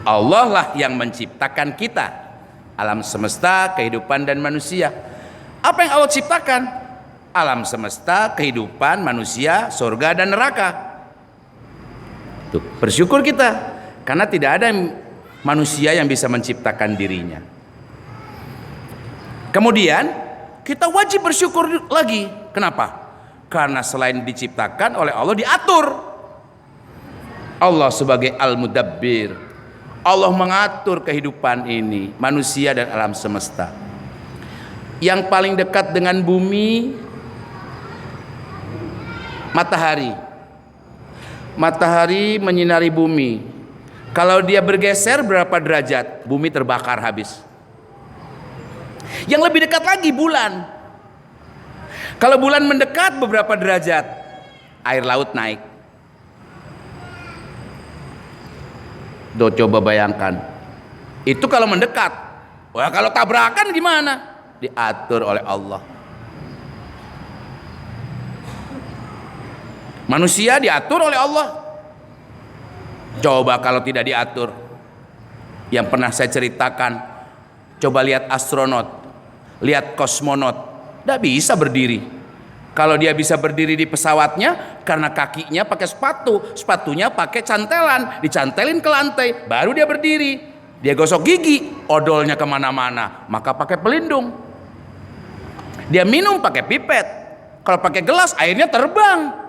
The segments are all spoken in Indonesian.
Allah lah yang menciptakan kita, alam semesta, kehidupan dan manusia. Apa yang Allah ciptakan? Alam semesta, kehidupan, manusia, surga dan neraka. Tuh, bersyukur kita karena tidak ada manusia yang bisa menciptakan dirinya. Kemudian kita wajib bersyukur lagi. Kenapa? Karena selain diciptakan oleh Allah, diatur. Allah sebagai Al-Mudabbir, Allah mengatur kehidupan ini, manusia dan alam semesta. Yang paling dekat dengan bumi, matahari. Matahari menyinari bumi. Kalau dia bergeser berapa derajat, bumi terbakar habis. Yang lebih dekat lagi bulan. Kalau bulan mendekat beberapa derajat, air laut naik. Doh, coba bayangkan. Itu kalau mendekat. Wah, kalau tabrakan gimana? Diatur oleh Allah. Manusia diatur oleh Allah. Coba kalau tidak diatur. Yang pernah saya ceritakan, coba lihat astronot, lihat kosmonot, tidak bisa berdiri. Kalau dia bisa berdiri di pesawatnya karena kakinya pakai sepatu, sepatunya pakai cantelan, dicantelin ke lantai, baru dia berdiri. Dia gosok gigi, odolnya kemana-mana, maka pakai pelindung. Dia minum pakai pipet, kalau pakai gelas airnya terbang.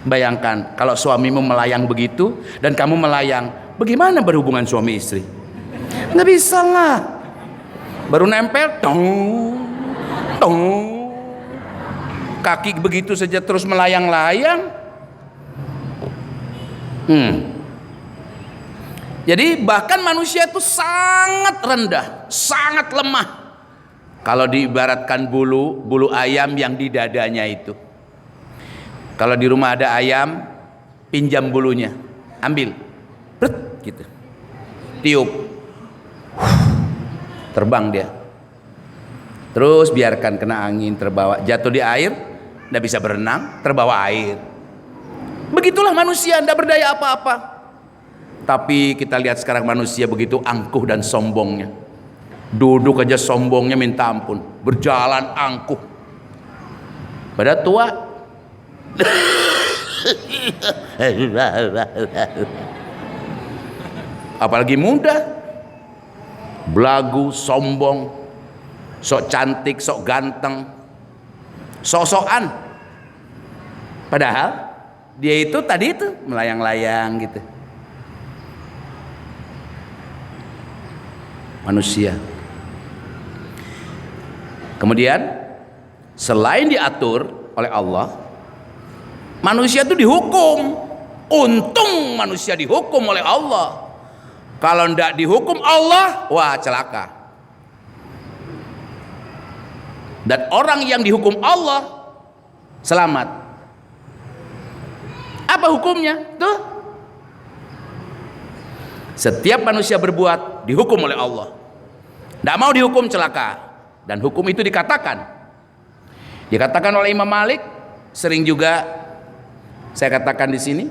Bayangkan kalau suamimu melayang begitu dan kamu melayang, bagaimana berhubungan suami istri? Nggak bisa lah. Baru nempel, tong, tong. Kaki begitu saja terus melayang-layang. Jadi bahkan manusia itu sangat rendah, sangat lemah. Kalau diibaratkan bulu ayam yang di dadanya itu. Kalau di rumah ada ayam, pinjam bulunya, ambil, bret, gitu, tiup, terbang dia. Terus biarkan kena angin, terbawa, jatuh di air, tidak bisa berenang, terbawa air. Begitulah manusia, tidak berdaya apa-apa. Tapi kita lihat sekarang manusia begitu angkuh dan sombongnya. Duduk aja sombongnya minta ampun, berjalan angkuh. Pada tua. Apalagi muda, belagu, sombong, sok cantik, sok ganteng, sok-sokan. Padahal dia itu tadi itu melayang-layang gitu. Manusia. Kemudian selain diatur oleh Allah, manusia itu dihukum. Untung manusia dihukum oleh Allah. Kalau tidak dihukum Allah, wah celaka. Dan orang yang dihukum Allah selamat. Apa hukumnya? Tuh. Setiap manusia berbuat dihukum oleh Allah. Tidak mau dihukum celaka. Dan hukum itu dikatakan oleh Imam Malik, sering juga saya katakan di sini,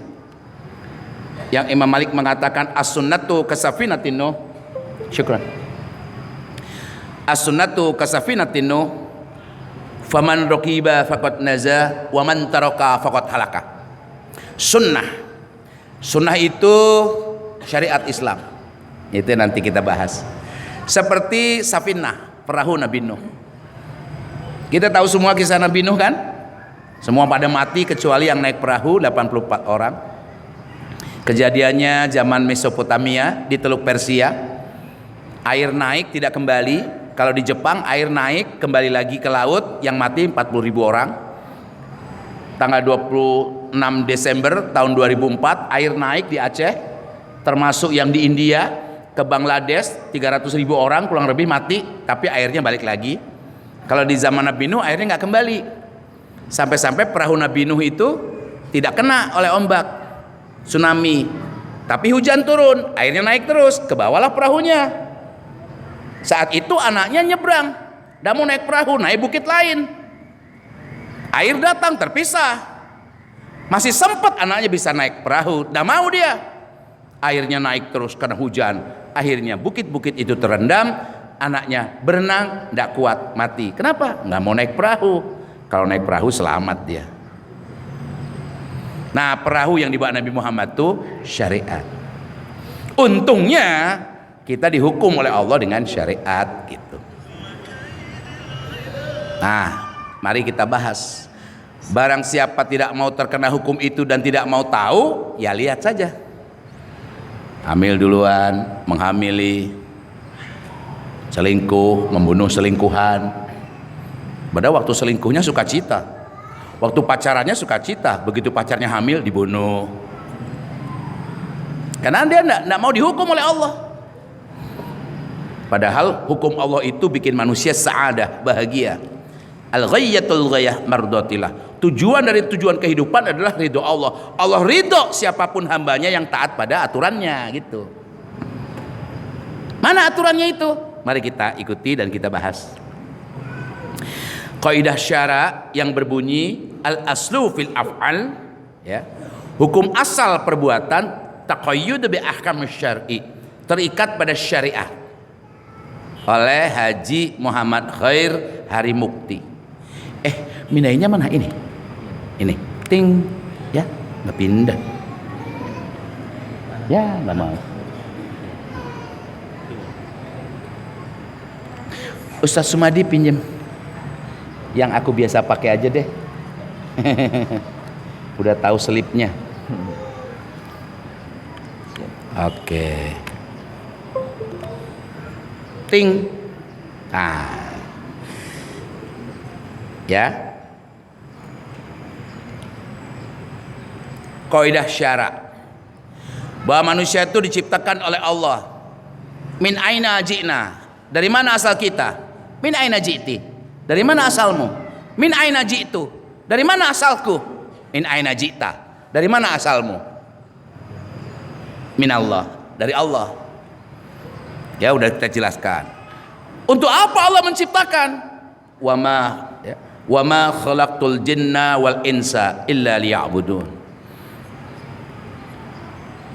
yang Imam Malik mengatakan as-sunnatu kasafinatin nuh. Syukran. As-sunnatu kasafinatin nuh, faman raqiba faqad naza wa man taraka faqad halaka. Sunnah itu syariat Islam. Itu nanti kita bahas. Seperti safinah, perahu Nabi Nuh. Kita tahu semua kisah Nabi Nuh kan? Semua pada mati kecuali yang naik perahu 84 orang. Kejadiannya zaman Mesopotamia di Teluk Persia. Air naik tidak kembali. Kalau di Jepang air naik kembali lagi ke laut, yang mati 40.000 orang. Tanggal 26 Desember tahun 2004 air naik di Aceh, termasuk yang di India, ke Bangladesh 300.000 orang kurang lebih mati, tapi airnya balik lagi. Kalau di zaman Nabi Nuh airnya nggak kembali. Sampai-sampai perahu Nabi Nuh itu tidak kena oleh ombak, tsunami. Tapi hujan turun, airnya naik terus, ke bawahlah perahunya. Saat itu anaknya nyebrang, dah mau naik perahu, naik bukit lain. Air datang terpisah. Masih sempat anaknya bisa naik perahu, dah mau dia. airnya naik terus karena hujan. Akhirnya bukit-bukit itu terendam, anaknya berenang, tidak kuat, mati. Kenapa? Nggak mau naik perahu. Kalau naik perahu selamat dia. Nah, perahu yang dibawa Nabi Muhammad itu syariat. Untungnya kita dihukum oleh Allah dengan syariat gitu. Nah, mari kita bahas. Barang siapa tidak mau terkena hukum itu dan tidak mau tahu, ya lihat saja. Hamil duluan, menghamili, selingkuh, membunuh selingkuhan. Padahal waktu selingkuhnya sukacita, waktu pacarannya sukacita, begitu pacarnya hamil dibunuh. Karena dia tidak mau dihukum oleh Allah. Padahal hukum Allah itu bikin manusia sa'adah, bahagia. Al-ghayatul ghayah mardotillah. Tujuan dari tujuan kehidupan adalah ridho Allah. Allah ridho siapapun hambanya yang taat pada aturannya gitu. Mana aturannya itu? Mari kita ikuti dan kita bahas. Kaidah syara yang berbunyi al-aslu fil af'al, ya. Hukum asal perbuatan taqayyud bi ahkam syar'i, terikat pada syariah. Oleh Haji Muhammad Khair Hari Mukti. Mindainya mana ini? Ini, ting, ya, nggak pindah. Ya, nggak mau. Ustaz Sumadi pinjem. Yang aku biasa pakai aja deh. Udah tahu selipnya. Oke. Ting. Nah. Ya. Kaidah syara bahwa manusia itu diciptakan oleh Allah. Min aina ji'na, dari mana asal kita? Min aina ji'ti, dari mana asalmu? Min aina ji'tu, dari mana asalku? Min aina ji'ta, dari mana asalmu? Min Allah, dari Allah. Ya udah kita jelaskan. Untuk apa Allah menciptakan? Wa ma khalaqtul jinna wal insa illa liya'budun.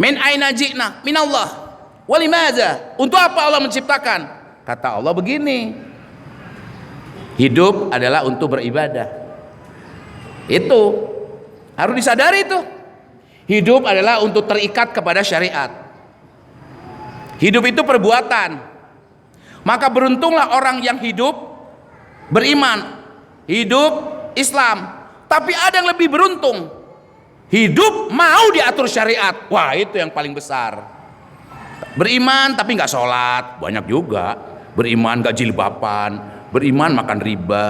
Min aina ji'na? Min Allah. Walimadza? Untuk apa Allah menciptakan? Kata Allah begini, hidup adalah untuk beribadah. Itu harus disadari itu. Hidup adalah untuk terikat kepada syariat. Hidup itu perbuatan. Maka beruntunglah orang yang hidup beriman, hidup Islam. Tapi ada yang lebih beruntung, hidup mau diatur syariat. Wah, itu yang paling besar. Beriman tapi nggak sholat, banyak juga. Beriman nggak jilbaban, beriman makan riba.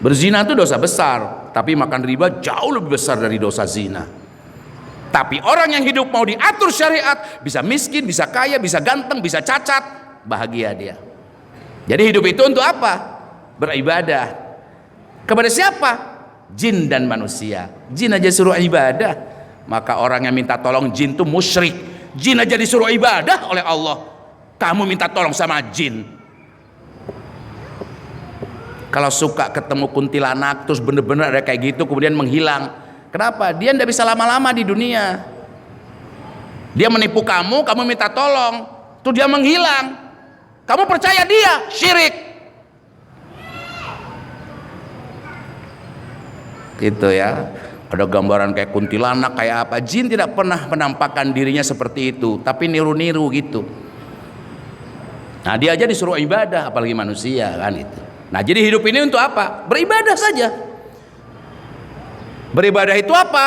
Berzina itu dosa besar, tapi makan riba jauh lebih besar dari dosa zina. Tapi orang yang hidup mau diatur syariat, bisa miskin, bisa kaya, bisa ganteng, bisa cacat, bahagia dia. Jadi hidup itu untuk apa? Beribadah. Kepada siapa? Jin dan manusia. Jin aja suruh ibadah, maka orang yang minta tolong jin itu musyrik. Jin aja disuruh ibadah oleh Allah, kamu minta tolong sama jin. Kalau suka ketemu kuntilanak terus bener-bener ada kayak gitu kemudian menghilang, kenapa? Dia tidak bisa lama-lama di dunia. Dia menipu kamu, kamu minta tolong, tuh dia menghilang, kamu percaya dia, syirik. Gitu ya. Ada gambaran kayak kuntilanak, kayak apa. Jin tidak pernah menampakkan dirinya seperti itu, tapi niru-niru gitu. Nah, dia aja disuruh ibadah, apalagi manusia kan itu. Nah, jadi hidup ini untuk apa? Beribadah saja. Beribadah itu apa?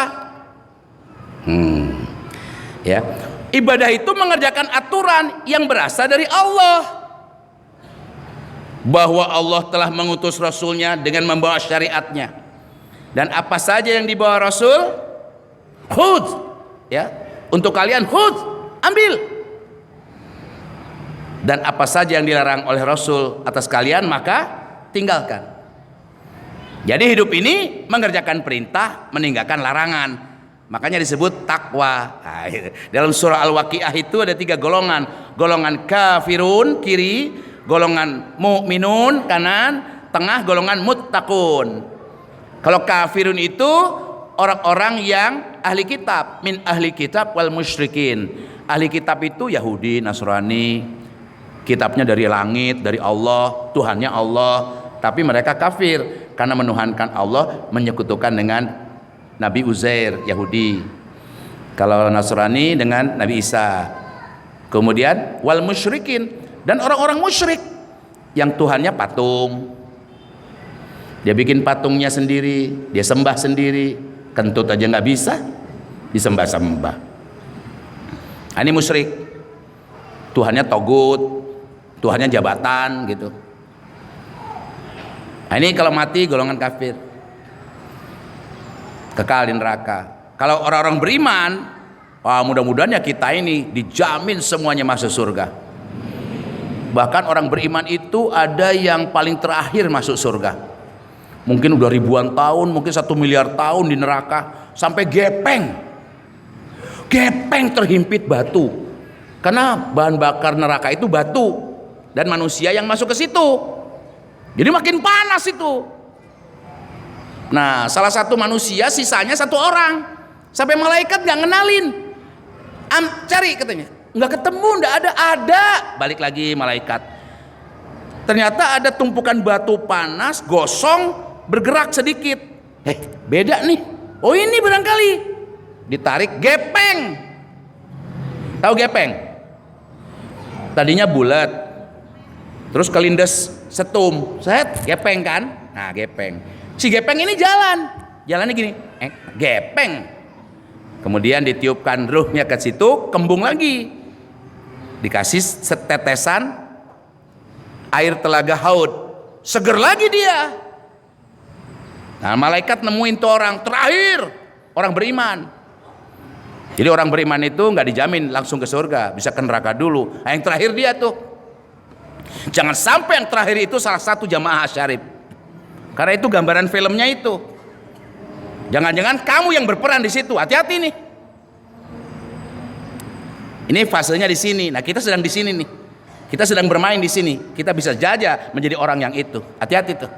Ya. Ibadah itu mengerjakan aturan yang berasal dari Allah. Bahwa Allah telah mengutus Rasulnya dengan membawa syariatnya. Dan apa saja yang dibawa Rasul, khudz, ya, untuk kalian khudz, ambil. Dan apa saja yang dilarang oleh Rasul atas kalian, maka tinggalkan. Jadi hidup ini mengerjakan perintah, meninggalkan larangan. Makanya disebut takwa. Nah, dalam surah Al-Waqiah itu ada 3 golongan. Golongan kafirun kiri, golongan mu'minun kanan, tengah golongan muttaqun. Kalau kafirun itu orang-orang yang ahli kitab, min ahli kitab wal musyrikin. Ahli kitab itu Yahudi, Nasrani, kitabnya dari langit, dari Allah, Tuhannya Allah, tapi mereka kafir karena menuhankan Allah, menyekutukan dengan Nabi Uzair, Yahudi. Kalau Nasrani dengan Nabi Isa. Kemudian wal musyrikin, dan orang-orang musyrik yang Tuhannya patung. Dia bikin patungnya sendiri, dia sembah sendiri, kentut aja nggak bisa disembah-sembah. Nah, ini musyrik. Tuhannya togut, Tuhannya jabatan gitu. Nah, ini kalau mati golongan kafir, kekal di neraka. Kalau orang-orang beriman, wah, mudah-mudahan ya kita ini dijamin semuanya masuk surga. Bahkan orang beriman itu ada yang paling terakhir masuk surga. Mungkin udah ribuan tahun, mungkin 1 miliar tahun di neraka, sampai gepeng terhimpit batu, karena bahan bakar neraka itu batu dan manusia yang masuk ke situ, jadi makin panas itu. Nah, salah satu manusia sisanya 1 orang, sampai malaikat nggak ngenalin, cari katanya, nggak ketemu, nggak ada, balik lagi malaikat, ternyata ada tumpukan batu panas gosong bergerak sedikit. Beda nih. Oh, ini barangkali. Ditarik, gepeng. Tahu gepeng? Tadinya bulat, terus kelindes setum, set, gepeng kan? Nah, gepeng. Si gepeng ini jalannya gini, gepeng. Kemudian ditiupkan ruhnya ke situ, kembung lagi. Dikasih setetesan air telaga Haud, seger lagi dia. Nah, malaikat nemuin tuh orang terakhir, orang beriman. Jadi orang beriman itu nggak dijamin langsung ke surga, bisa ke neraka dulu. Nah, yang terakhir dia tuh. Jangan sampai yang terakhir itu salah satu jamaah asyarif, karena itu gambaran filmnya itu. Jangan-jangan kamu yang berperan di situ. Hati-hati nih. Ini fasenya di sini. Nah, kita sedang di sini nih. Kita sedang bermain di sini. Kita bisa jajah menjadi orang yang itu. Hati-hati tuh.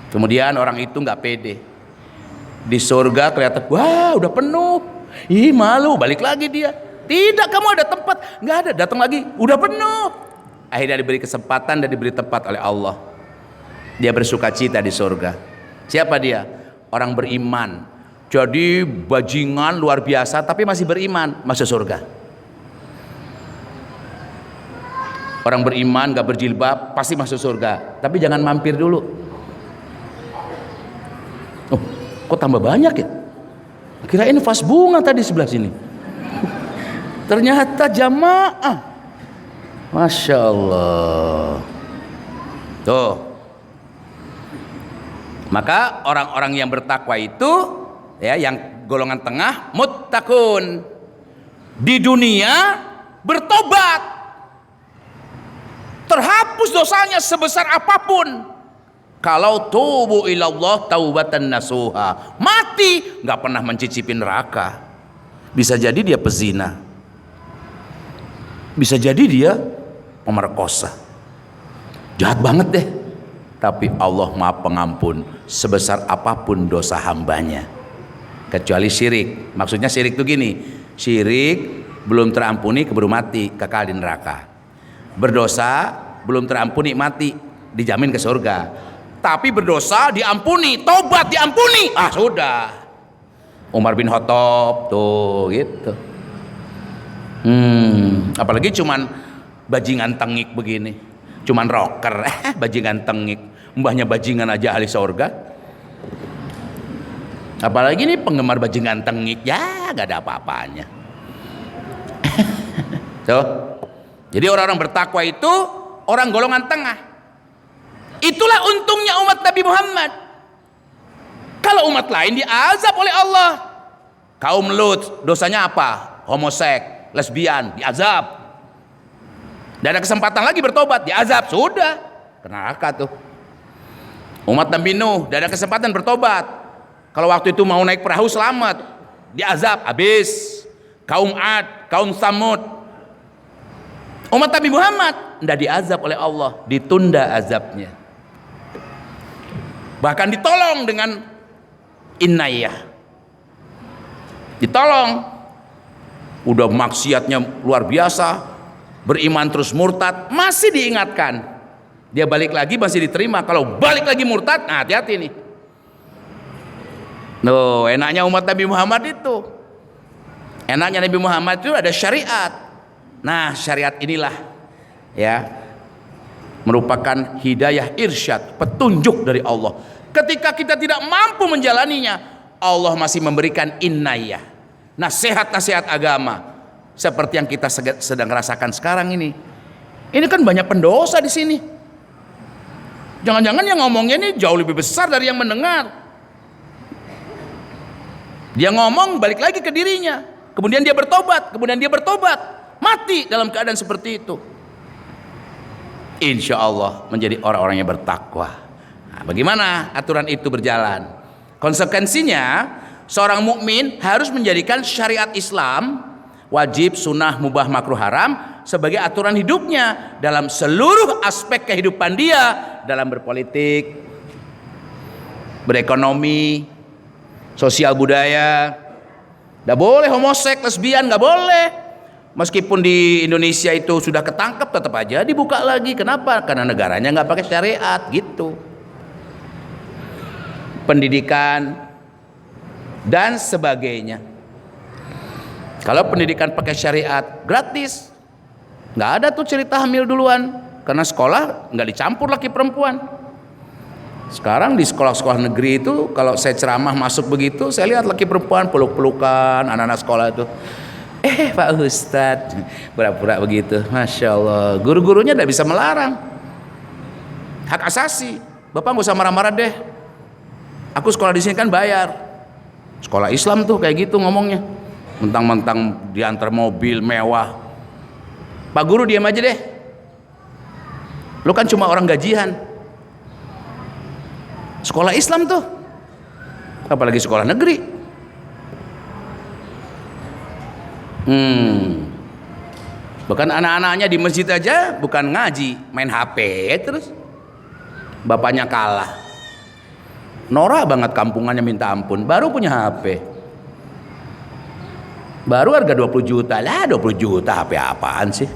Kemudian orang itu nggak pede, di surga kelihatan, wah udah penuh, ih malu, balik lagi dia, tidak, kamu ada tempat, nggak ada, datang lagi, udah penuh. Akhirnya diberi kesempatan dan diberi tempat oleh Allah, dia bersuka cita di surga. Siapa dia? Orang beriman, jadi bajingan luar biasa tapi masih beriman, masuk surga. Orang beriman gak berjilbab pasti masuk surga, tapi jangan mampir dulu. Oh, kok tambah banyak ya? Kirain vas bunga tadi sebelah sini. Ternyata jamaah. Masya Allah. Tuh. Maka orang-orang yang bertakwa itu, ya, yang golongan tengah, muttaqun, di dunia bertobat, terhapus dosanya sebesar apapun. Kalau tubu ilallah taubatan nasuha, mati nggak pernah mencicipi neraka. Bisa jadi dia pezina, bisa jadi dia pemerkosa, jahat banget deh. Tapi Allah Maha Pengampun sebesar apapun dosa hambanya, kecuali syirik. Maksudnya syirik itu gini, syirik belum terampuni keburu mati, kekal di neraka. Berdosa belum terampuni, mati dijamin ke surga. Tapi berdosa diampuni, tobat diampuni, sudah. Umar bin Khattab tuh gitu. Apalagi cuman bajingan tengik begini, cuman rocker, bajingan tengik, mbahnya bajingan aja ahli surga. Apalagi nih penggemar bajingan tengik, ya gak ada apa-apanya. Tuh. Jadi orang-orang bertakwa itu orang golongan tengah. Itulah untungnya umat Nabi Muhammad. Kalau umat lain diazab oleh Allah. Kaum Lut dosanya apa? Homoseks, lesbian, diazab. Dan ada kesempatan lagi bertobat, diazab, sudah ke neraka tuh. Umat Nabi Nuh, dan ada kesempatan bertobat. Kalau waktu itu mau naik perahu selamat, diazab, habis. Kaum Ad, kaum Samud. Umat Nabi Muhammad tidak diazab oleh Allah, ditunda azabnya. Bahkan ditolong dengan inayah. ditolong. Udah maksiatnya luar biasa, beriman terus murtad, masih diingatkan. Dia balik lagi masih diterima. Kalau balik lagi murtad, nah hati-hati nih. Loh, enaknya umat Nabi Muhammad itu. Enaknya Nabi Muhammad itu ada syariat. Nah, syariat inilah ya merupakan hidayah irsyad, petunjuk dari Allah. Ketika kita tidak mampu menjalaninya, Allah masih memberikan inayah, nasihat-nasihat agama seperti yang kita sedang rasakan sekarang ini. Ini kan banyak pendosa di sini. Jangan-jangan yang ngomongnya ini jauh lebih besar dari yang mendengar. Dia ngomong balik lagi ke dirinya, kemudian dia bertobat, mati dalam keadaan seperti itu. Insya Allah menjadi orang-orang yang bertakwa. Nah, bagaimana aturan itu berjalan? Konsekuensinya, seorang mukmin harus menjadikan syariat Islam, wajib, sunnah, mubah, makruh, haram sebagai aturan hidupnya dalam seluruh aspek kehidupan dia, dalam berpolitik, berekonomi, sosial budaya. Nggak boleh homoseks, lesbian, nggak boleh. Meskipun di Indonesia itu sudah ketangkep, tetap aja dibuka lagi. Kenapa? Karena negaranya nggak pakai syariat gitu. Pendidikan dan sebagainya. Kalau pendidikan pakai syariat gratis, nggak ada tuh cerita hamil duluan. Karena sekolah nggak dicampur laki perempuan. Sekarang di sekolah-sekolah negeri itu kalau saya ceramah masuk begitu, saya lihat laki perempuan peluk-pelukan anak-anak sekolah itu. Pak Ustadz, pura-pura begitu. Masya Allah, guru-gurunya tidak bisa melarang. Hak asasi. Bapak nggak usah marah-marah deh. Aku sekolah di sini kan bayar. Sekolah Islam tuh kayak gitu ngomongnya. Mentang-mentang diantar mobil mewah. Pak guru diam aja deh. Lu kan cuma orang gajian. Sekolah Islam tuh, apalagi sekolah negeri. Bahkan anak-anaknya di masjid aja bukan ngaji, main HP terus. Bapaknya kalah. Norak banget kampungannya minta ampun, baru punya HP. Baru harga 20 juta lah, 20 juta HP apaan sih?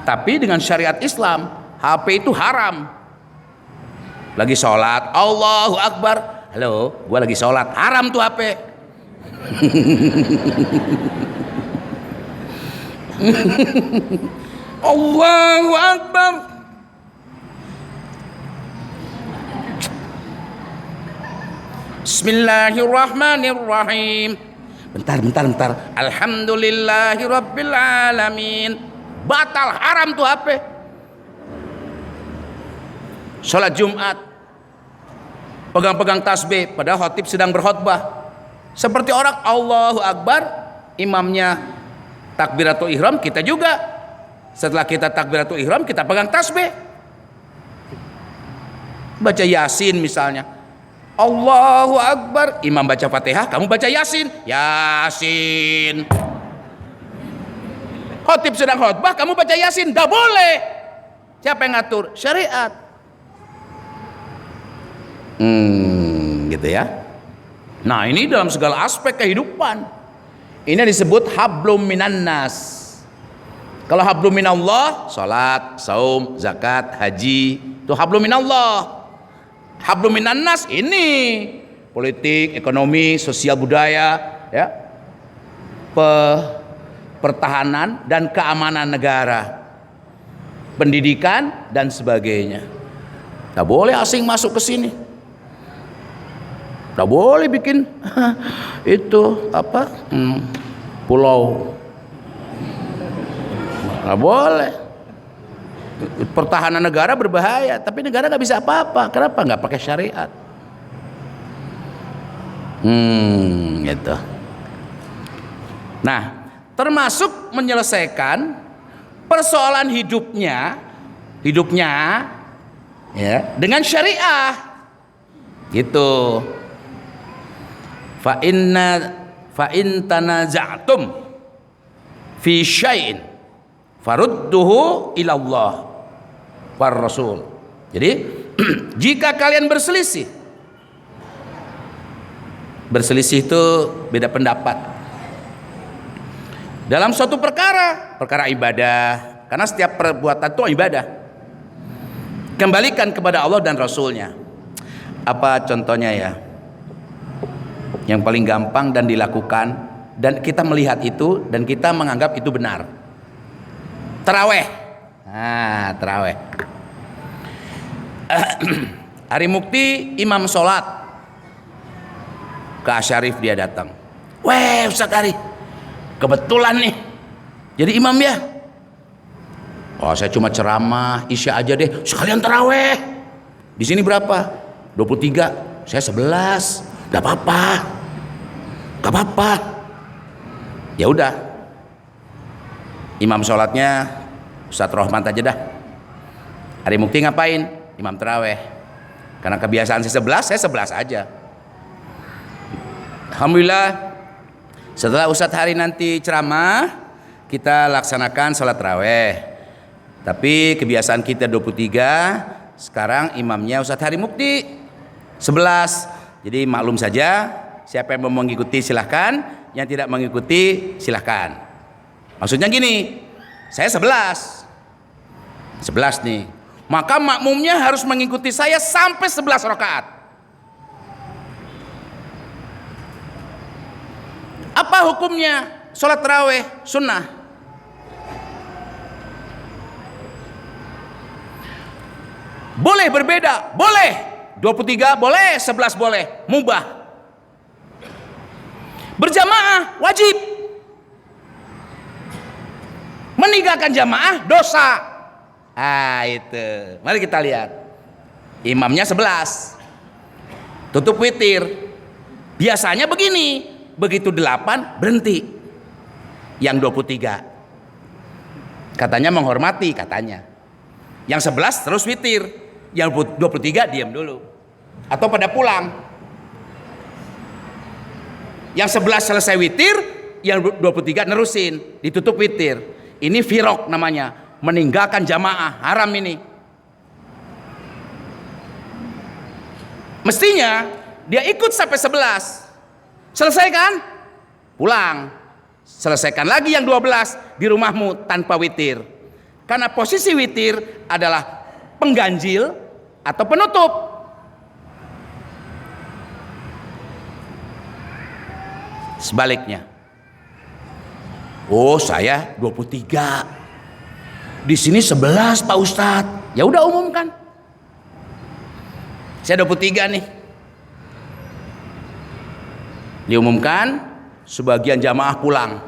Tapi dengan syariat Islam, HP itu haram. Lagi sholat, Allahu Akbar. Halo, gua lagi sholat, haram tuh HP. Allahu Akbar. Bismillahirrahmanirrahim. Bentar. Alhamdulillahirabbil alamin. Batal, haram tuh HP. Salat Jumat, pegang-pegang tasbih padahal khatib sedang berkhutbah. Seperti orang Allahu Akbar, imamnya takbiratul ihram, kita juga setelah kita takbiratul ihram kita pegang tasbih, baca Yasin misalnya. Allahu Akbar, imam baca Fatihah, kamu baca Yasin. Khatib sedang khutbah, kamu baca Yasin, enggak boleh. Siapa yang ngatur? Syariat. Gitu ya. Nah, ini dalam segala aspek kehidupan. Ini disebut hablum minan nas. Kalau hablum minallah, salat, saum, zakat, haji, itu hablum minallah. Hablum minan nas ini politik, ekonomi, sosial budaya, ya. Pertahanan dan keamanan negara. Pendidikan dan sebagainya. Enggak boleh asing masuk ke sini. Nggak boleh bikin itu apa pulau, nggak boleh. Pertahanan negara berbahaya, tapi negara nggak bisa apa-apa. Kenapa? Nggak pakai syariat. Gitu. Nah, termasuk menyelesaikan persoalan hidupnya ya dengan syariah gitu. Fa in tanaza'tum fi syai'in farudduhu ila Allah war Rasul. Jadi jika kalian berselisih berselisih itu beda pendapat dalam suatu perkara ibadah, karena setiap perbuatan itu ibadah. Kembalikan kepada Allah dan Rasulnya. Apa contohnya ya? Yang paling gampang dan dilakukan, dan kita melihat itu dan kita menganggap itu benar. Taraweh. Nah, taraweh. Hari Mukti imam sholat ke Asyarif, dia datang. Weh Ustaz Ari, kebetulan nih jadi imam ya. Oh, saya cuma ceramah Isya aja deh, sekalian taraweh. Di sini berapa? 23. Saya 11. Gak apa-apa. Ya udah, imam sholatnya Ustadz Rohman aja dah. Hari Mukti ngapain? Imam taraweh. Karena kebiasaan saya 11 aja. Alhamdulillah, setelah Ustadz Hari nanti ceramah, kita laksanakan sholat taraweh. Tapi kebiasaan kita 23, sekarang imamnya Ustadz Hari Mukti 11. Jadi maklum saja, siapa yang mau mengikuti silahkan, yang tidak mengikuti silahkan. Maksudnya gini, saya 11 nih, maka makmumnya harus mengikuti saya sampai 11 rakaat. Apa hukumnya? Sholat taraweh sunnah. Boleh berbeda, boleh 23 boleh, 11 boleh, mubah. Berjamaah wajib. Meninggalkan jamaah dosa. Itu. Mari kita lihat. Imamnya 11. Tutup witir. Biasanya begini, begitu 8 berhenti. Yang 23 katanya menghormati, katanya. Yang 11 terus witir. Yang 23 diam dulu atau pada pulang. Yang 11 selesai witir, yang 23 nerusin, ditutup witir. Ini firok namanya, meninggalkan jamaah, haram ini. Mestinya dia ikut sampai 11, selesaikan, pulang, selesaikan lagi yang 12 di rumahmu tanpa witir. Karena posisi witir adalah pengganjil atau penutup. Sebaliknya, oh saya 23, di sini 11 Pak Ustadz. Ya udah umumkan, saya 23 nih. Diumumkan, sebagian jamaah pulang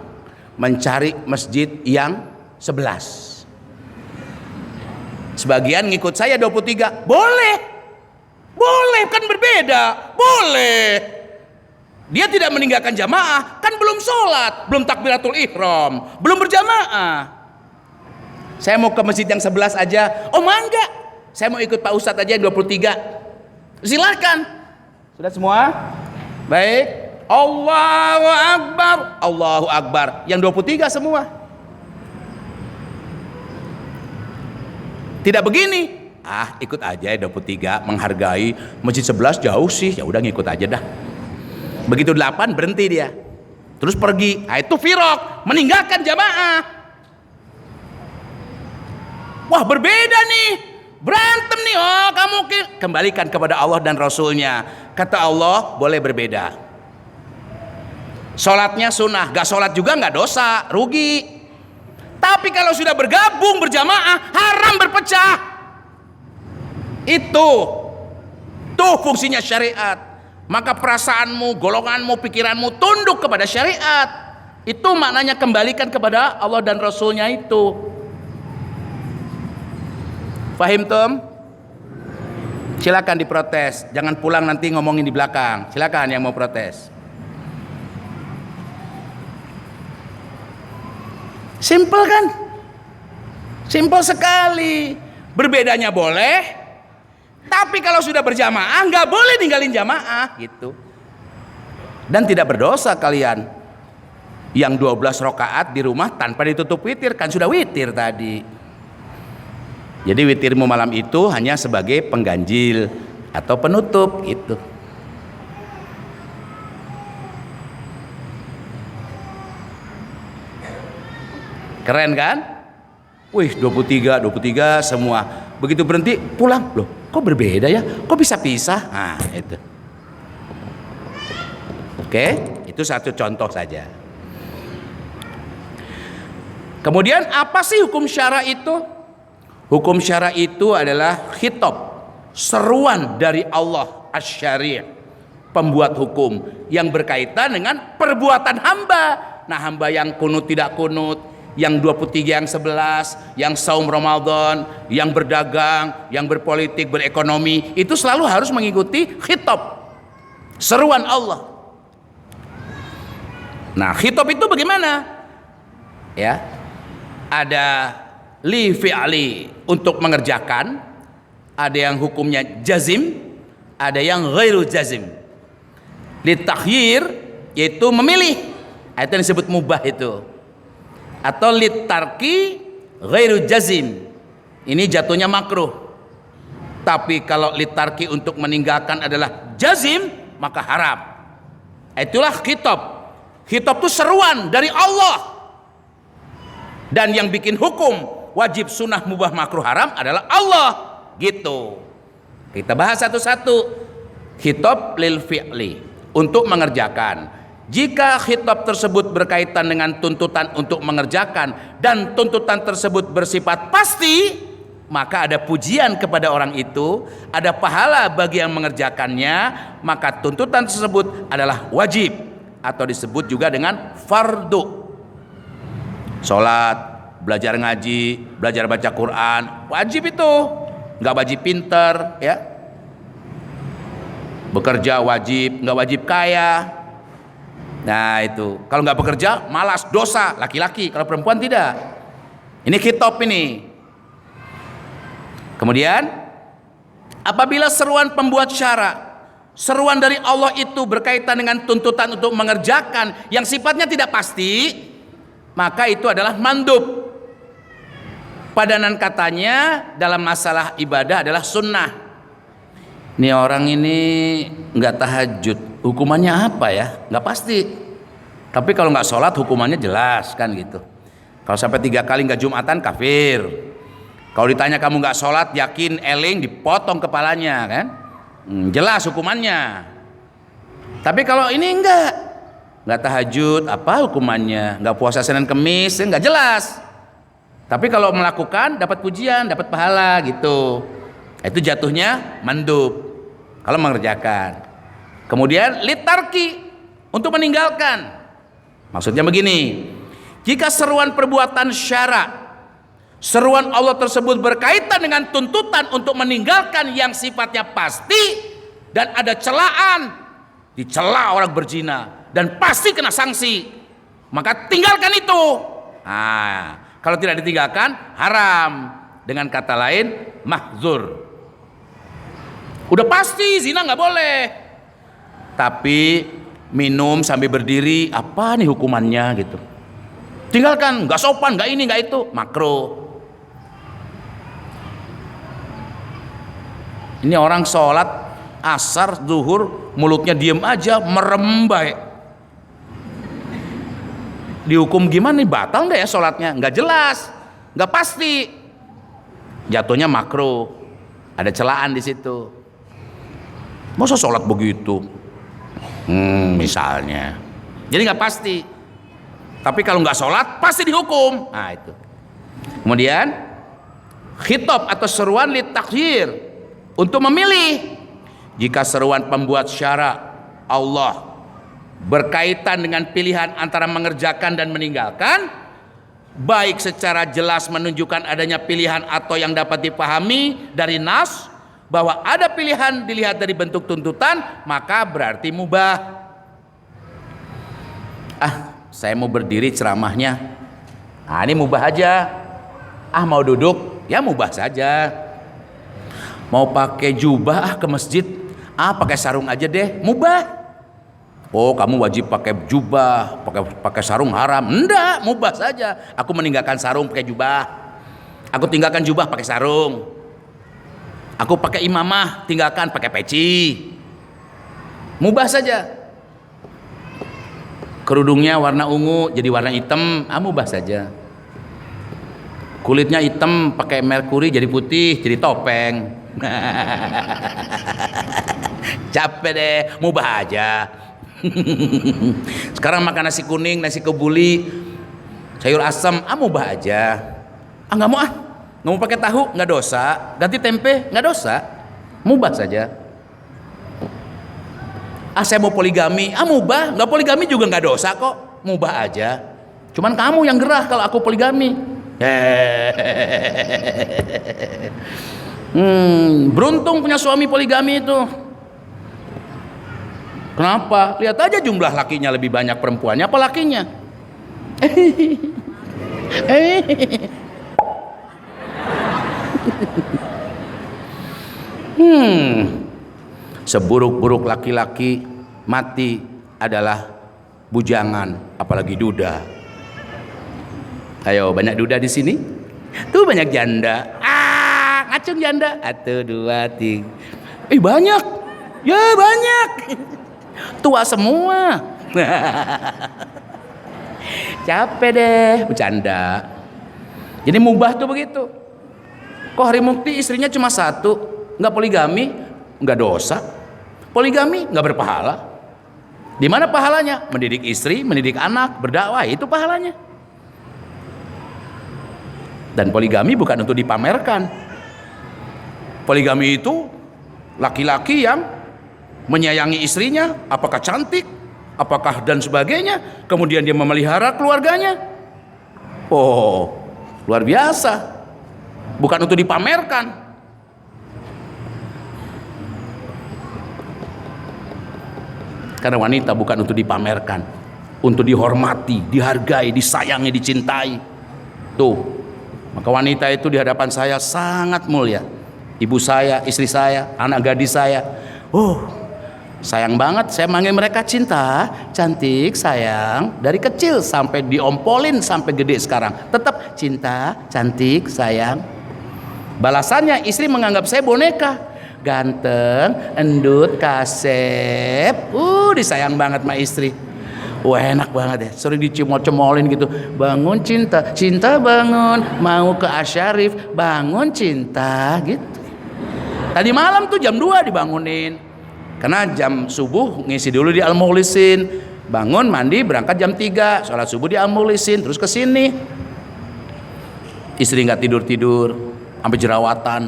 mencari masjid yang 11. Sebagian ngikut saya 23. Boleh kan berbeda, boleh. Dia tidak meninggalkan jamaah, kan belum sholat, belum takbiratul ihram, belum berjamaah. Saya mau ke masjid yang 11 aja. Oh enggak, saya mau ikut Pak Ustadz aja yang 23. Silakan. Sudah semua? Baik. Allahu Akbar, Allahu Akbar. Yang 23 semua. Tidak begini. Ikut aja ya 23, menghargai. Masjid 11 jauh sih, ya udah ngikut aja dah. Begitu 8 berhenti dia, terus pergi. Itu firok, meninggalkan jamaah. Wah berbeda nih, berantem nih. Oh kamu kembalikan kepada Allah dan Rasulnya. Kata Allah boleh berbeda. Sholatnya sunnah, gak sholat juga gak dosa, rugi. Tapi kalau sudah bergabung berjamaah, haram berpecah. Itu fungsinya syariat. Maka perasaanmu, golonganmu, pikiranmu tunduk kepada syariat. Itu maknanya kembalikan kepada Allah dan Rasulnya itu. Fahim Tom? Silakan diprotes. Jangan pulang nanti ngomongin di belakang. Silakan yang mau protes. Simple kan? Simple sekali. Berbedanya boleh. Tapi kalau sudah berjamaah nggak boleh ninggalin jamaah gitu. Dan tidak berdosa kalian yang 12 rakaat di rumah tanpa ditutup witir, kan sudah witir tadi. Jadi witirmu malam itu hanya sebagai pengganjil atau penutup gitu. Keren kan? Wih, 23 semua. Begitu berhenti pulang, loh kok berbeda ya? Kok bisa pisah? Nah itu. Oke, itu satu contoh saja. Kemudian apa sih hukum syara itu? Hukum syara itu adalah khitab, seruan dari Allah asy-syari', pembuat hukum yang berkaitan dengan perbuatan hamba. Nah, hamba yang kunut tidak kunut, yang 23 yang 11, yang saum Ramadan, yang berdagang, yang berpolitik, berekonomi, itu selalu harus mengikuti khitab, seruan Allah. Nah, khitab itu bagaimana? Ya, ada li fi'li, untuk mengerjakan, ada yang hukumnya jazim, ada yang ghairu jazim. Li takhyir, yaitu memilih, itu yang disebut mubah itu. Atau li tarki ghairu jazim, ini jatuhnya makruh. Tapi kalau li tarki untuk meninggalkan adalah jazim, maka haram. Itulah khitab. Khitab itu seruan dari Allah. Dan yang bikin hukum wajib, sunnah, mubah, makruh, haram adalah Allah. Gitu. Kita bahas satu-satu. Khitab lil fi'li, untuk mengerjakan. Jika khitab tersebut berkaitan dengan tuntutan untuk mengerjakan dan tuntutan tersebut bersifat pasti, maka ada pujian kepada orang itu, ada pahala bagi yang mengerjakannya, maka tuntutan tersebut adalah wajib atau disebut juga dengan fardu. Sholat, belajar ngaji, belajar baca Quran, wajib itu. Nggak wajib pinter, ya. Bekerja wajib, nggak wajib kaya. Nah itu, kalau nggak bekerja malas, dosa, laki-laki. Kalau perempuan tidak. Ini khitab ini. Kemudian apabila seruan pembuat syara, seruan dari Allah itu berkaitan dengan tuntutan untuk mengerjakan yang sifatnya tidak pasti, maka itu adalah mandub. Padanan katanya dalam masalah ibadah adalah sunnah. Ini orang ini nggak tahajud, hukumannya apa ya? Nggak pasti. Tapi kalau nggak sholat hukumannya jelas kan gitu. Kalau sampai 3 kali nggak jumatan kafir. Kalau ditanya kamu nggak sholat, yakin eling, dipotong kepalanya kan? Jelas hukumannya. Tapi kalau ini nggak tahajud, apa hukumannya? Nggak puasa Senin Kemis, nggak jelas. Tapi kalau melakukan dapat pujian, dapat pahala gitu. Itu jatuhnya mandub kalau mengerjakan. Kemudian litarki, untuk meninggalkan. Maksudnya begini, jika seruan perbuatan syara, seruan Allah tersebut berkaitan dengan tuntutan untuk meninggalkan yang sifatnya pasti dan ada celaan, dicela orang berzina dan pasti kena sanksi, maka tinggalkan itu. Nah, kalau tidak ditinggalkan haram. Dengan kata lain mahzur. Udah pasti zina nggak boleh. Tapi minum sambil berdiri, apa nih hukumannya gitu? Tinggalkan, nggak sopan, nggak ini, nggak itu, makruh. Ini orang sholat asar, zuhur, mulutnya diem aja, merembai. Dihukum gimana nih? Batal nggak ya sholatnya? Nggak jelas, nggak pasti. Jatuhnya makruh. Ada celaan di situ. Masa sholat begitu? Misalnya. Jadi nggak pasti. Tapi kalau nggak sholat pasti dihukum. Nah itu. Kemudian khitab atau seruan li takhyir, untuk memilih. Jika seruan pembuat syara Allah berkaitan dengan pilihan antara mengerjakan dan meninggalkan, baik secara jelas menunjukkan adanya pilihan atau yang dapat dipahami dari nas, bahwa ada pilihan dilihat dari bentuk tuntutan, maka berarti mubah. Saya mau berdiri ceramahnya, ini mubah aja. Mau duduk, ya mubah saja. Mau pakai jubah ke masjid, pakai sarung aja deh, mubah. Oh, kamu wajib pakai jubah, pakai sarung haram. Enggak, mubah saja. Aku meninggalkan sarung pakai jubah. Aku tinggalkan jubah pakai sarung. Aku pakai imamah, tinggalkan pakai peci. Mubah saja. Kerudungnya warna ungu jadi warna hitam, mubah saja. Kulitnya hitam pakai merkuri jadi putih, jadi topeng. Capek deh, mubah aja. Sekarang makan nasi kuning, nasi kebuli, sayur asam, mubah aja. Nggak mau nggak mau pakai tahu, nggak dosa. Ganti tempe, nggak dosa, mubah saja. Saya mau poligami, mubah. Nggak poligami juga nggak dosa kok, mubah aja. Cuman kamu yang gerah kalau aku poligami. Beruntung punya suami poligami itu. Kenapa? Lihat aja jumlah lakinya lebih banyak perempuannya apa lakinya. Seburuk-buruk laki-laki mati adalah bujangan, apalagi duda. Ayo, banyak duda di sini? Tuh banyak janda. Ngacung janda. 1, 2, 3. Banyak. Ya banyak. Tua semua. Capek deh bercanda. Jadi mubah tuh begitu. Kok hari mukti istrinya cuma 1, nggak poligami, nggak dosa. Poligami nggak berpahala. Di mana pahalanya? Mendidik istri, mendidik anak, berdakwah, itu pahalanya. Dan poligami bukan untuk dipamerkan. Poligami itu laki-laki yang menyayangi istrinya, apakah cantik, apakah dan sebagainya, kemudian dia memelihara keluarganya. Oh, luar biasa. Bukan untuk dipamerkan. Karena wanita bukan untuk dipamerkan, untuk dihormati, dihargai, disayangi, dicintai. Tuh, maka wanita itu di hadapan saya sangat mulia. Ibu saya, istri saya, anak gadis saya. Sayang banget saya manggil mereka cinta, cantik, sayang. Dari kecil sampai diompolin sampai gede sekarang. Tetap cinta, cantik, sayang. Balasannya istri menganggap saya boneka. Ganteng, endut, kasep. Disayang banget sama istri. Enak banget ya, sering dicemol-cemolin gitu. Bangun cinta, cinta bangun. Mau ke Asyarif, bangun cinta gitu. Tadi malam tuh jam 2 dibangunin. Karena jam subuh ngisi dulu di Al-Mukhlisin. Bangun, mandi, berangkat jam 3. Sholat subuh di Al-Mukhlisin, terus ke sini. Istri nggak tidur-tidur, sampai jerawatan.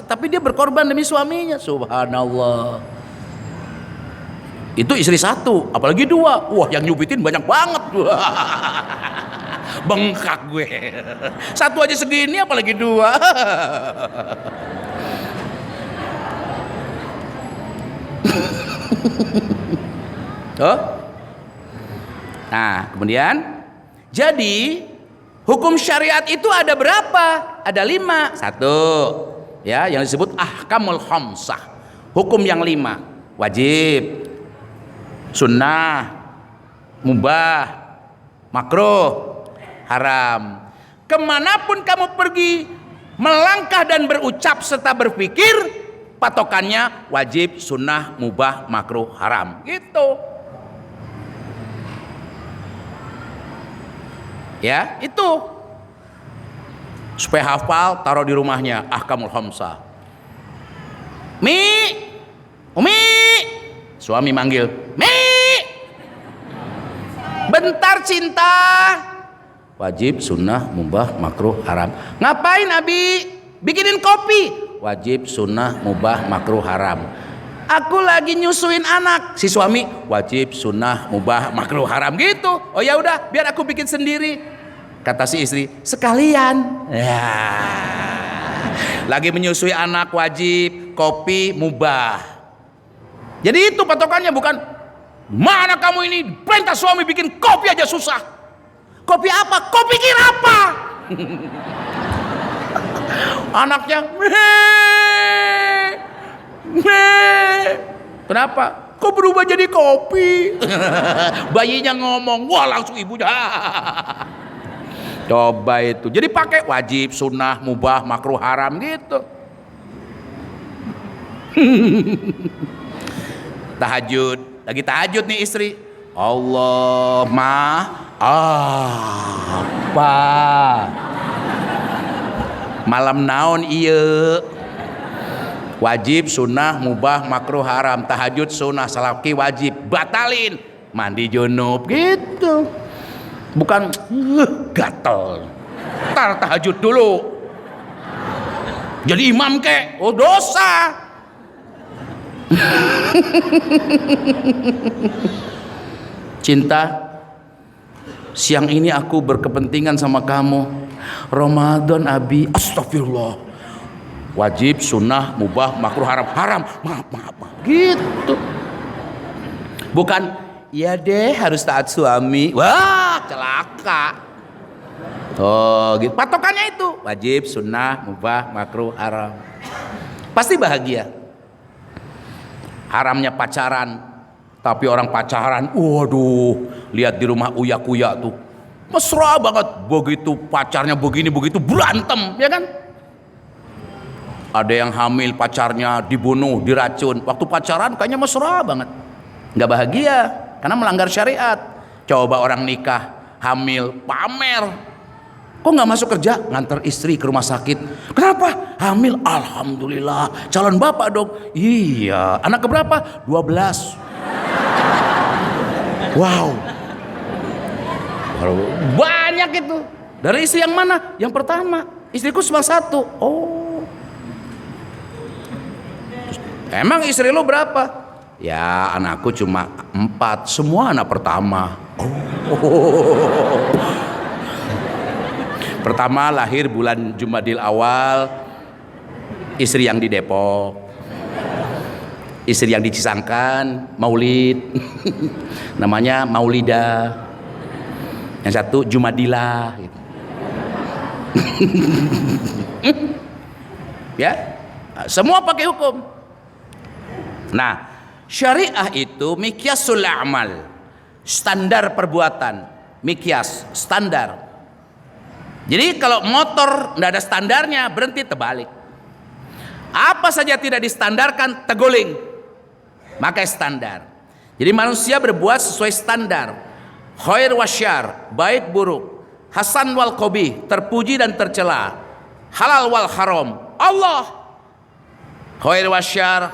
Tapi dia berkorban demi suaminya. Subhanallah. Itu istri 1, apalagi 2. Yang nyubitin banyak banget. Bengkak gue. 1 aja segini, apalagi 2. Nah, kemudian jadi hukum syariat itu ada berapa? Ada 5. 1, ya, yang disebut ahkamul khamsah. Hukum yang 5. Wajib, sunnah, mubah, makruh, haram. Kemanapun kamu pergi, melangkah dan berucap serta berpikir, patokannya wajib, sunnah, mubah, makruh, haram. Gitu. Ya, itu. Supaya hafal, taruh di rumahnya ahkamul khamsah. Umi. Suami manggil, Mi. Bentar cinta. Wajib, sunnah, mubah, makruh, haram. Ngapain Abi? Bikinin kopi. Wajib, sunnah, mubah, makruh, haram. Aku lagi nyusuin anak. Si suami, wajib, sunnah, mubah, makruh, haram gitu. Oh ya udah, biar aku bikin sendiri. Kata si istri, sekalian. Ya. Lagi menyusui anak wajib, kopi mubah. Jadi itu patokannya, bukan mana kamu ini perintah suami bikin kopi aja susah. Kopi apa? Kau pikir apa? Anaknya, kenapa? Kok berubah jadi kopi? Bayinya ngomong, wah langsung ibunya. Coba itu. Jadi pakai wajib, sunnah, mubah, makruh, haram gitu. Tahajud, lagi tahajud nih istri. Allah apa? Malam naon iya? Wajib, sunnah, mubah, makruh, haram. Tahajud sunnah, salaki wajib, batalin. Mandi junub gitu. Bukan gatel. Tar tahajud dulu. Jadi imam kek, oh dosa. Cinta, siang ini aku berkepentingan sama kamu. Ramadan abi, astagfirullah. Wajib, sunnah, mubah, makruh, haram. Haram, maaf. Gitu. Bukan, ya deh harus taat suami. Wah, celaka. Oh gitu. Patokannya itu wajib, sunnah, mubah, makruh, haram. Pasti bahagia. Haramnya pacaran. Tapi orang pacaran, waduh, lihat di rumah uya-kuya tuh, mesra banget. Begitu pacarnya begini begitu berantem, ya kan? Ada yang hamil pacarnya dibunuh, diracun. Waktu pacaran kayaknya mesra banget. Nggak bahagia karena melanggar syariat. Coba orang nikah, hamil, pamer. Kok nggak masuk kerja? Nganter istri ke rumah sakit. Kenapa? Hamil, alhamdulillah. Calon bapak dong. Iya. Anak keberapa? 12. Wow. Banyak itu. Dari istri yang mana? Yang pertama. Istriku cuma satu. Oh. Emang istri lo berapa? Ya anakku cuma 4. Semua anak pertama. Oh. Pertama lahir bulan Jumadil Awal. Istri yang di Depok. Istri yang di Cisangkan, Maulid. Namanya Maulida. Yang satu Jumadila gitu. Ya, semua pakai hukum. Nah, syariah itu mikyasul amal, standar perbuatan, mikyas, standar. Jadi kalau motor tidak ada standarnya, berhenti terbalik. Apa saja tidak distandarkan, teguling. Maka standar. Jadi manusia berbuat sesuai standar. Khair wa syar, baik buruk, hasan wal qabih, terpuji dan tercela, halal wal haram, Allah. Khair wa syar,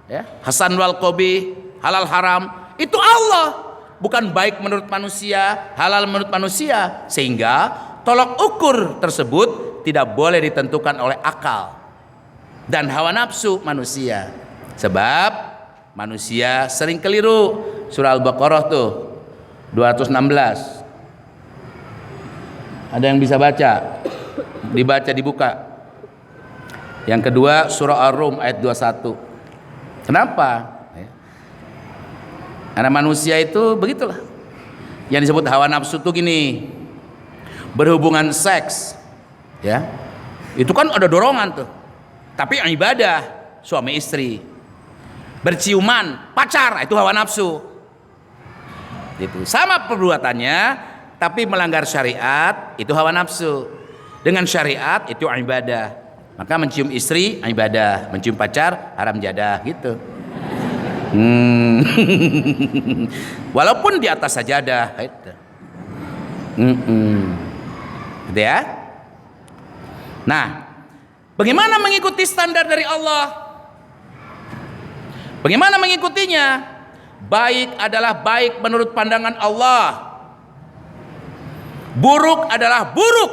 ya, hasan wal qabih, halal haram, itu Allah. Bukan baik menurut manusia, halal menurut manusia. Sehingga tolok ukur tersebut tidak boleh ditentukan oleh akal dan hawa nafsu manusia. Sebab manusia sering keliru. Surah Al-Baqarah tuh 216. Ada yang bisa baca? Dibaca, dibuka. Yang kedua surah Ar-Rum ayat 21. Kenapa? Karena manusia itu begitulah. Yang disebut hawa nafsu tuh gini. Berhubungan seks, ya. Itu kan ada dorongan tuh. Tapi ibadah suami istri, berciuman pacar, itu hawa nafsu. Itu sama perbuatannya, tapi melanggar syariat itu hawa nafsu. Dengan syariat itu ibadah. Maka mencium istri ibadah, mencium pacar haram jadah gitu. Walaupun di atas sajadah gitu. Gitu ya. Nah, bagaimana mengikuti standar dari Allah? Bagaimana mengikutinya? Baik adalah baik menurut pandangan Allah. Buruk adalah buruk,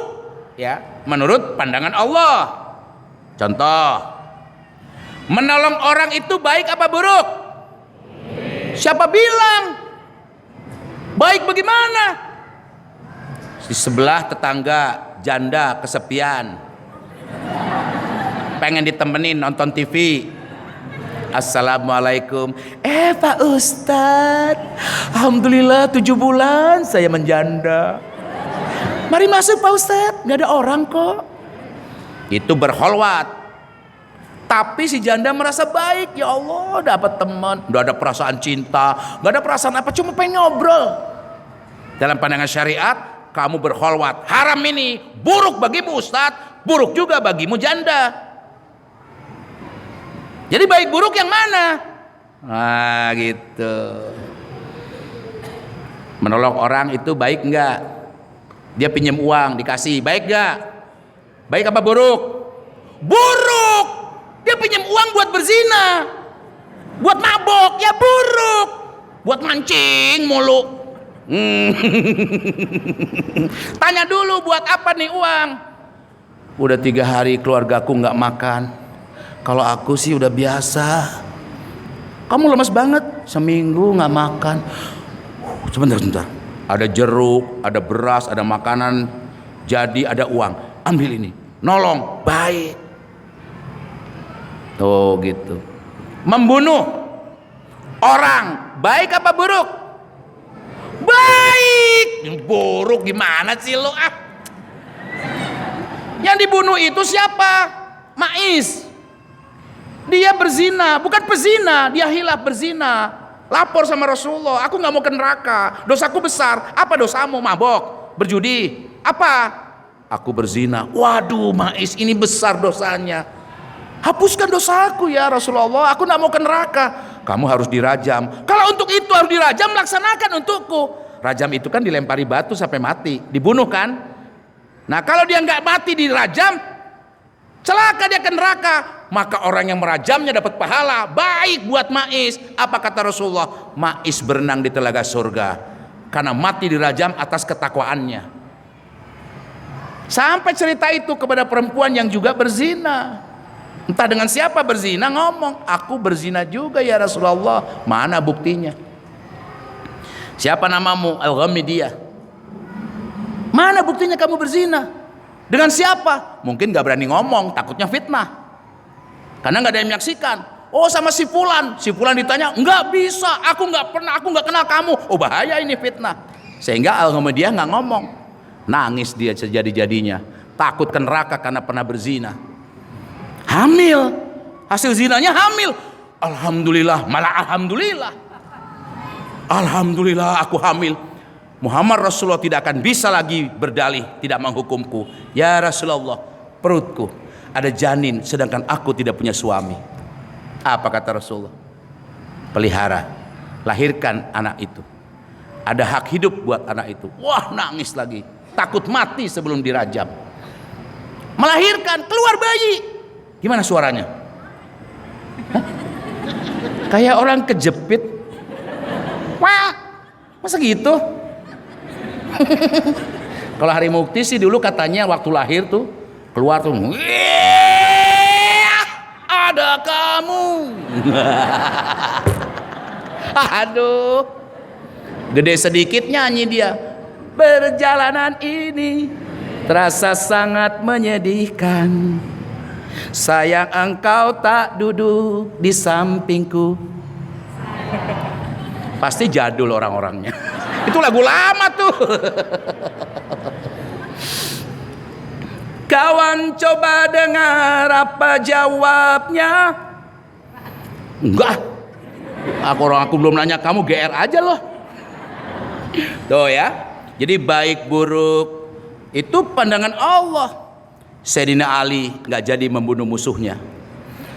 ya, menurut pandangan Allah. Contoh, menolong orang itu baik apa buruk? Siapa bilang? Baik bagaimana? Di sebelah tetangga janda kesepian, pengen ditemenin nonton TV. Assalamualaikum. Pak Ustadz, alhamdulillah 7 bulan saya menjanda. Mari masuk Pak Ustadz, nggak ada orang kok. Itu berholwat. Tapi si janda merasa baik, ya Allah dapat teman, nggak ada perasaan cinta, nggak ada perasaan apa, cuma pengen ngobrol. Dalam pandangan syariat, kamu berholwat, haram ini, buruk bagimu Ustadz, buruk juga bagimu janda. Jadi baik buruk yang mana? Nah gitu. Menolong orang itu baik enggak? Dia pinjam uang dikasih, baik enggak? Baik apa buruk? Buruk. Dia pinjam uang buat berzina, buat mabok, ya buruk. Buat mancing mulu. Tanya dulu buat apa nih uang? Udah 3 hari keluargaku nggak makan. Kalau aku sih udah biasa. Kamu lemas banget, seminggu nggak makan. Sebentar. Ada jeruk, ada beras, ada makanan. Jadi ada uang. Ambil ini. Nolong, baik. Tuh gitu. Membunuh orang, baik apa buruk? Baik. Buruk gimana sih lo? Yang dibunuh itu siapa? Maiz. Dia berzina, bukan pezina, dia hilaf berzina. Lapor sama Rasulullah, aku nggak mau ke neraka, dosaku besar. Apa dosamu? Mabok, berjudi. Apa? Aku berzina. Waduh, Maiz, ini besar dosanya. Hapuskan dosaku ya Rasulullah, aku nggak mau ke neraka. Kamu harus dirajam. Kalau untuk itu harus dirajam, laksanakan untukku. Rajam itu kan dilempari batu sampai mati, dibunuh kan? Nah kalau dia nggak mati dirajam, celaka dia ke neraka. Maka orang yang merajamnya dapat pahala, baik buat Maiz. Apa kata Rasulullah? Maiz berenang di telaga surga karena mati dirajam atas ketakwaannya. Sampai cerita itu kepada perempuan yang juga berzina. Entah dengan siapa berzina, ngomong, aku berzina juga ya Rasulullah. Mana buktinya? Siapa namamu? Al-Ghamidiyah. Mana buktinya kamu berzina? Dengan siapa? Mungkin gak berani ngomong, takutnya fitnah. Karena gak ada yang menyaksikan. Oh sama si Fulan. Si Fulan ditanya, nggak bisa, aku nggak pernah, aku nggak kenal kamu. Oh bahaya ini fitnah. Sehingga Al-Ghamidiyah nggak ngomong. Nangis dia sejadi-jadinya. Takut ke neraka karena pernah berzina. Hamil. Hasil zinanya hamil. Alhamdulillah, malah alhamdulillah. Alhamdulillah aku hamil. Muhammad Rasulullah tidak akan bisa lagi berdalih, tidak menghukumku. Ya Rasulullah, perutku ada janin sedangkan aku tidak punya suami. Apa kata Rasulullah? Pelihara, lahirkan anak itu. Ada hak hidup buat anak itu. Wah, nangis lagi, takut mati sebelum dirajam. Melahirkan, keluar bayi. Gimana suaranya? Hah? Kayak orang kejepit. Wah, masa gitu? Kalau Hari Mukti sih dulu katanya waktu lahir tuh keluar tuh, ada kamu. Aduh, gede sedikit nyanyi dia. Perjalanan ini terasa sangat menyedihkan. Sayang engkau tak duduk di sampingku. Pasti jadul orang-orangnya. Itu lagu lama tuh. Kawan coba dengar apa jawabnya. Enggak. Aku belum nanya, kamu GR aja loh. Tuh ya. Jadi baik buruk itu pandangan Allah. Sayyidina Ali nggak jadi membunuh musuhnya.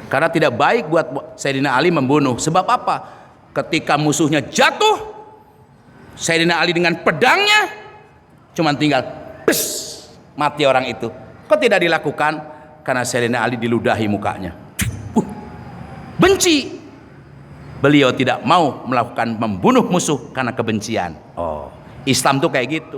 Karena tidak baik buat Sayyidina Ali membunuh. Sebab apa? Ketika musuhnya jatuh, Sayyidina Ali dengan pedangnya cuman tinggal mati orang itu. Kok tidak dilakukan? Karena Sayyidina Ali diludahi mukanya. Benci. Beliau tidak mau melakukan membunuh musuh karena kebencian. Oh, Islam tuh kayak gitu.